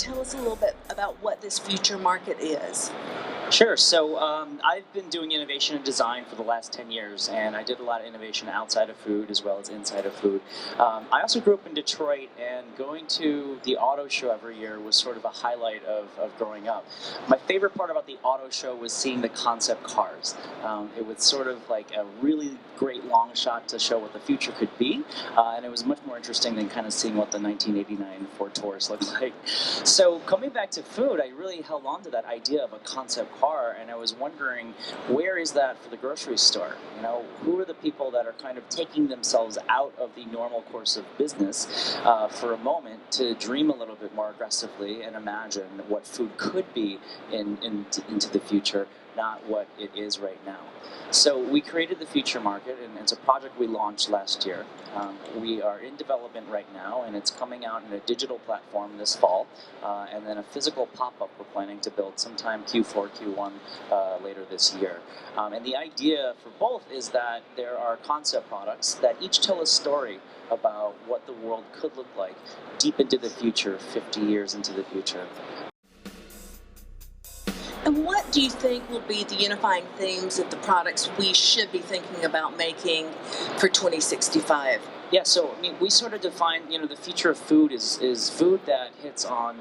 tell us a little bit about what this future market is? Sure. So I've been doing innovation and design for the last 10 years, and I did a lot of innovation outside of food as well as inside of food. I also grew up in Detroit, and going to the auto show every year was sort of a highlight of growing up. My favorite part about the auto show was seeing the concept cars. It was sort of like a really great long shot to show what the future could be, and it was much more interesting than kind of seeing what the 1989 Ford Taurus looked like. So coming back to food, I really held on to that idea of a concept car, and I was wondering, where is that for the grocery store? Who are the people that are kind of taking themselves out of the normal course of business for a moment to dream a little bit more aggressively and imagine what food could be into the future, not what it is right now. So we created the Future Market, and it's a project we launched last year. We are in development right now, and it's coming out in a digital platform this fall, and then a physical pop-up we're planning to build sometime Q4, Q1 later this year. And the idea for both is that there are concept products that each tell a story about what the world could look like deep into the future, 50 years into the future. And what do you think will be the unifying themes of the products we should be thinking about making for 2065? Yeah, so I mean, we sort of define, the future of food is food that hits on,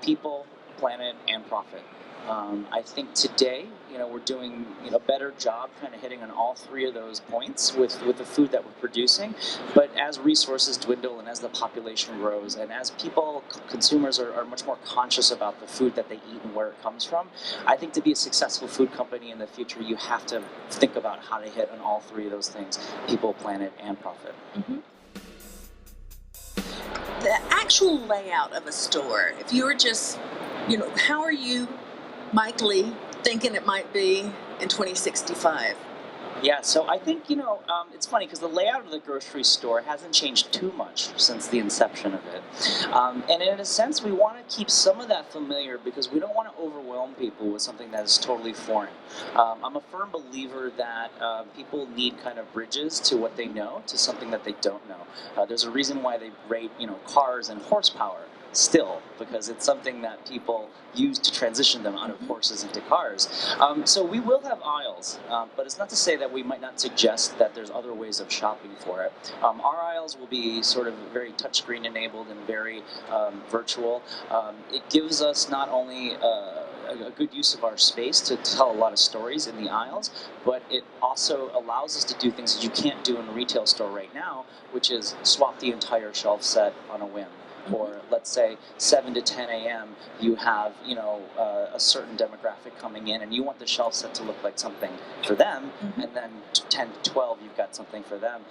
people, planet, and profit. I think today, we're doing a better job kind of hitting on all three of those points with the food that we're producing. But as resources dwindle and as the population grows and as consumers are much more conscious about the food that they eat and where it comes from, I think to be a successful food company in the future, you have to think about how to hit on all three of those things: people, planet, and profit. Mm-hmm. The actual layout of a store, if you were just, how are you, Mike Lee, thinking it might be in 2065? Yeah, so I think, it's funny because the layout of the grocery store hasn't changed too much since the inception of it. And in a sense, we want to keep some of that familiar because we don't want to overwhelm people with something that is totally foreign. I'm a firm believer that people need kind of bridges to what they know to something that they don't know. There's a reason why they rate, cars and horsepower still, because it's something that people use to transition them out of horses into cars. So we will have aisles, but it's not to say that we might not suggest that there's other ways of shopping for it. Our aisles will be sort of very touchscreen enabled and very virtual. It gives us not only a good use of our space to tell a lot of stories in the aisles, but it also allows us to do things that you can't do in a retail store right now, which is swap the entire shelf set on a whim. Or let's say 7 to 10 a.m. you have a certain demographic coming in, and you want the shelf set to look like something for them, and then 10 to 12 you've got something for them,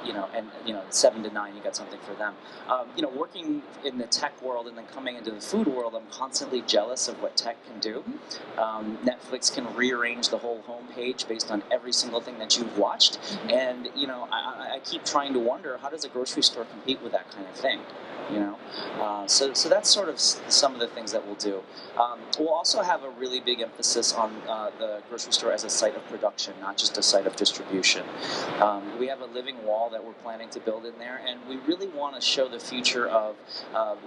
and 7 to 9 you got something for them. Working in the tech world and then coming into the food world, I'm constantly jealous of what tech can do. Netflix can rearrange the whole homepage based on every single thing that you've watched, and I keep trying to wonder, how does a grocery store compete with that kind of thing? So that's sort of some of the things that we'll do. We'll also have a really big emphasis on the grocery store as a site of production, not just a site of distribution. We have a living wall that we're planning to build in there, and we really want to show the future of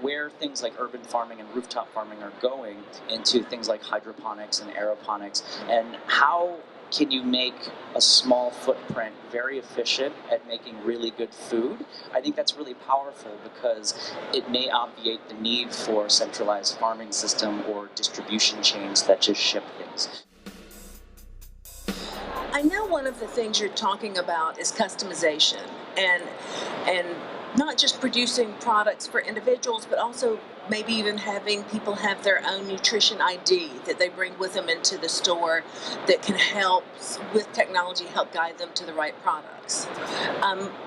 where things like urban farming and rooftop farming are going into things like hydroponics and aeroponics, and how can you make a small footprint very efficient at making really good food? I think that's really powerful because it may obviate the need for centralized farming system or distribution chains that just ship things. I know one of the things you're talking about is customization and not just producing products for individuals, but also maybe even having people have their own nutrition ID that they bring with them into the store that can help with technology, help guide them to the right products.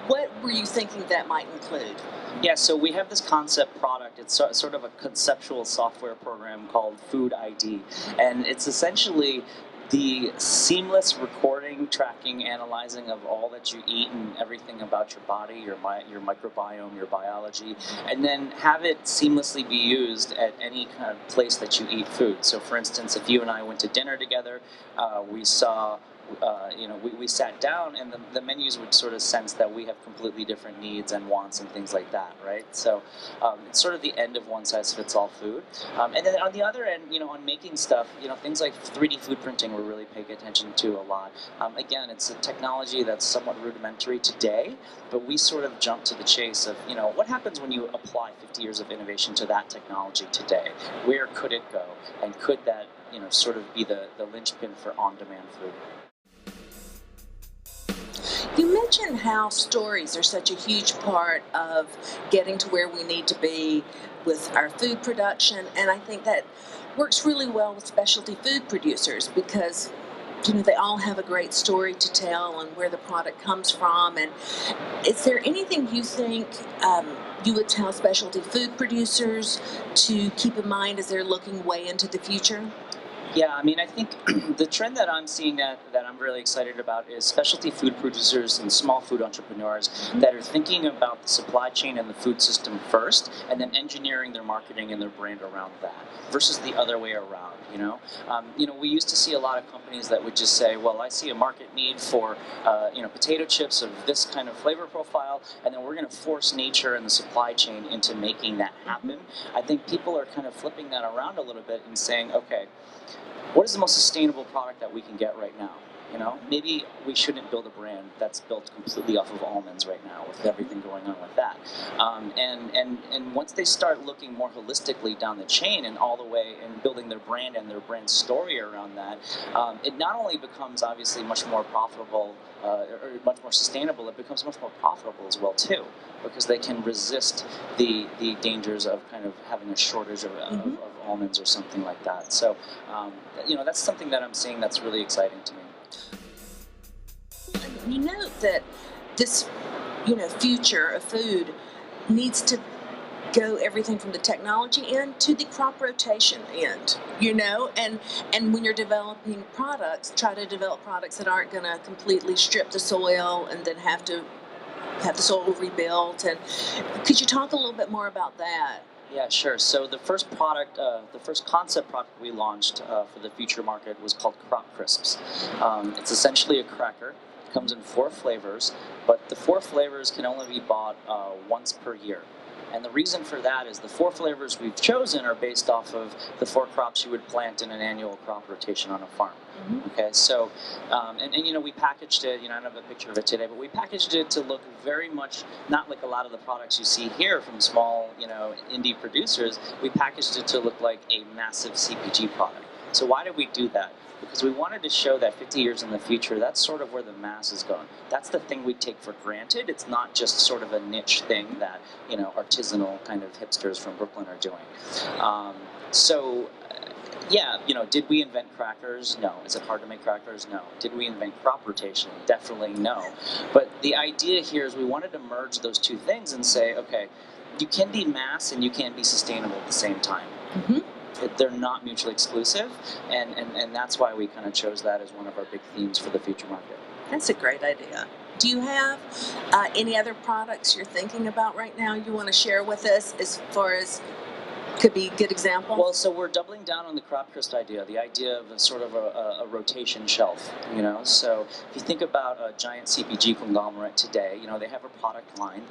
What were you thinking that might include? Yeah, so we have this concept product. It's sort of a conceptual software program called Food ID, and it's essentially the seamless recording, tracking, analyzing of all that you eat and everything about your body, your microbiome, your biology, and then have it seamlessly be used at any kind of place that you eat food. So for instance, if you and I went to dinner together, we saw we sat down, and the menus would sort of sense that we have completely different needs and wants and things like that, right? So it's sort of the end of one size fits all food. And then on the other end, on making stuff, things like 3D food printing, we're really paying attention to a lot. Again, it's a technology that's somewhat rudimentary today, but we sort of jump to the chase of, what happens when you apply 50 years of innovation to that technology today? Where could it go? And could that, sort of be the linchpin for on-demand food? You mentioned how stories are such a huge part of getting to where we need to be with our food production, and I think that works really well with specialty food producers because they all have a great story to tell and where the product comes from. And is there anything you think you would tell specialty food producers to keep in mind as they're looking way into the future? Yeah, I mean, I think the trend that I'm seeing that I'm really excited about is specialty food producers and small food entrepreneurs that are thinking about the supply chain and the food system first, and then engineering their marketing and their brand around that, versus the other way around. We used to see a lot of companies that would just say, well, I see a market need for potato chips of this kind of flavor profile, and then we're going to force nature and the supply chain into making that happen. I think people are kind of flipping that around a little bit and saying, okay, what is the most sustainable product that we can get right now? Maybe we shouldn't build a brand that's built completely off of almonds right now, with everything going on with that. And once they start looking more holistically down the chain and all the way and building their brand and their brand story around that, it not only becomes obviously much more profitable or much more sustainable, it becomes much more profitable as well too, because they can resist the dangers of kind of having a shortage of almonds or something like that. So, that's something that I'm seeing that's really exciting to me. You note that this, future of food needs to go everything from the technology end to the crop rotation end, and when you're developing products, try to develop products that aren't going to completely strip the soil and then have to have the soil rebuilt. And could you talk a little bit more about that? Yeah, sure. So the first product, the first concept product we launched for the future market was called Crop Crisps. It's essentially a cracker. It comes in 4 flavors, but the 4 flavors can only be bought once per year. And the reason for that is the 4 flavors we've chosen are based off of the 4 crops you would plant in an annual crop rotation on a farm. Okay, so, we packaged it, I don't have a picture of it today, but we packaged it to look very much not like a lot of the products you see here from small, indie producers. We packaged it to look like a massive CPG product. So why did we do that? Because we wanted to show that 50 years in the future, that's sort of where the mass is going. That's the thing we take for granted. It's not just sort of a niche thing that, artisanal kind of hipsters from Brooklyn are doing. Did we invent crackers? No. Is it hard to make crackers? No. Did we invent crop rotation? Definitely no. But the idea here is we wanted to merge those two things and say, okay, you can be mass and you can be sustainable at the same time. They're not mutually exclusive, and that's why we kind of chose that as one of our big themes for the future market. That's a great idea. Do you have any other products you're thinking about right now you want to share with us as far as could be a good example? Well, so we're doubling down on the crop crisp idea, the idea of a sort of a rotation shelf, So if you think about a giant CPG conglomerate today, they have a product line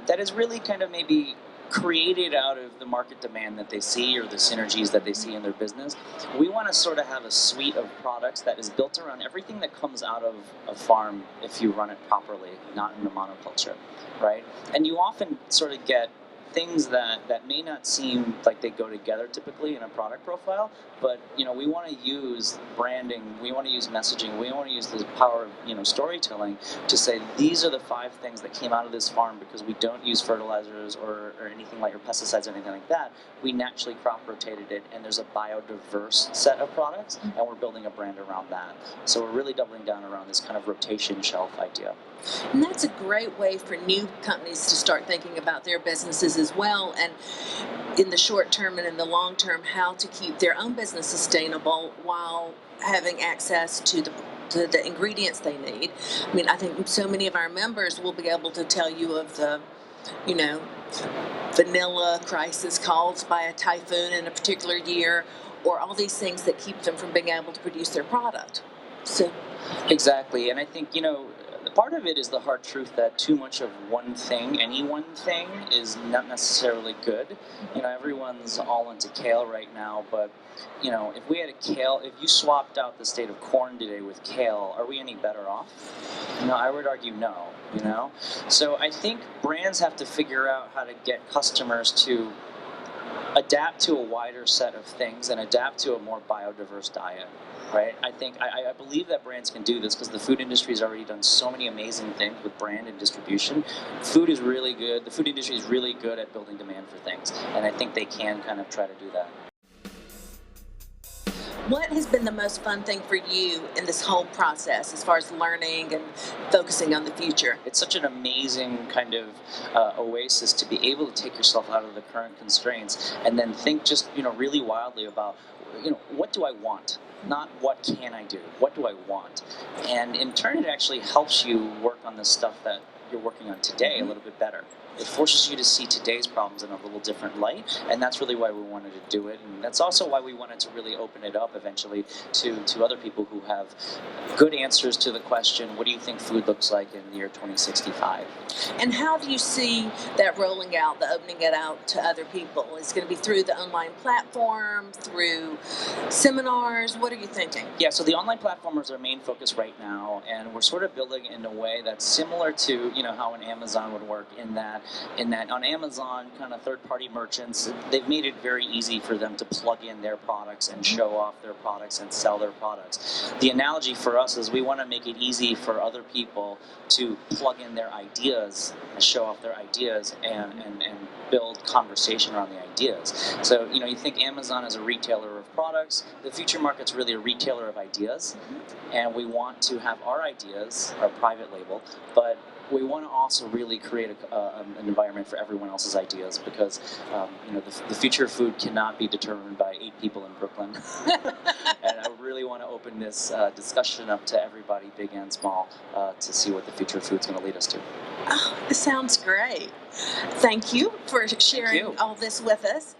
that is really kind of maybe created out of the market demand that they see or the synergies that they see in their business. We want to sort of have a suite of products that is built around everything that comes out of a farm if you run it properly, not in a monoculture, right? And you often sort of get things that may not seem like they go together typically in a product profile, but we want to use branding, we want to use messaging, we want to use the power of storytelling to say these are the 5 things that came out of this farm because we don't use fertilizers or anything like or pesticides or anything like that. We naturally crop rotated it, and there's a biodiverse set of products, and we're building a brand around that. So we're really doubling down around this kind of rotation shelf idea. And that's a great way for new companies to start thinking about their businesses as well, and in the short term and in the long term, how to keep their own business sustainable while having access to the ingredients they need. I mean, I think so many of our members will be able to tell you of the, vanilla crisis caused by a typhoon in a particular year, or all these things that keep them from being able to produce their product. So Exactly, and I think part of it is the hard truth that too much of one thing, any one thing, is not necessarily good. Everyone's all into kale right now, but if we had a kale, if you swapped out the state of corn today with kale, are we any better off? I would argue no. So I think brands have to figure out how to get customers to adapt to a wider set of things and adapt to a more biodiverse diet, right? I believe that brands can do this because the food industry has already done so many amazing things with brand and distribution. Food is really good. The food industry is really good at building demand for things, and I think they can kind of try to do that. What has been the most fun thing for you in this whole process as far as learning and focusing on the future? It's such an amazing kind of oasis to be able to take yourself out of the current constraints and then think just really wildly about what do I want, not what can I do, what do I want, and in turn it actually helps you work on the stuff that you're working on today a little bit better. It forces you to see today's problems in a little different light, and that's really why we wanted to do it, and that's also why we wanted to really open it up eventually to other people who have good answers to the question, what do you think food looks like in the year 2065? And how do you see that rolling out, the opening it out to other people? Is it going to be through the online platform, through seminars? What are you thinking? Yeah, so the online platform is our main focus right now, and we're sort of building it in a way that's similar to how an Amazon would work in that on Amazon, kind of third-party merchants, they've made it very easy for them to plug in their products and show off their products and sell their products. The analogy for us is we want to make it easy for other people to plug in their ideas and show off their ideas and build conversation around the ideas. So, you think Amazon is a retailer of products, the future market's really a retailer of ideas, and we want to have our ideas, our private label, but we want to also really create an environment for everyone else's ideas because the future of food cannot be determined by 8 people in Brooklyn. And I really want to open this discussion up to everybody, big and small, to see what the future of food is going to lead us to. Oh, this sounds great. Thank you for sharing all this with us.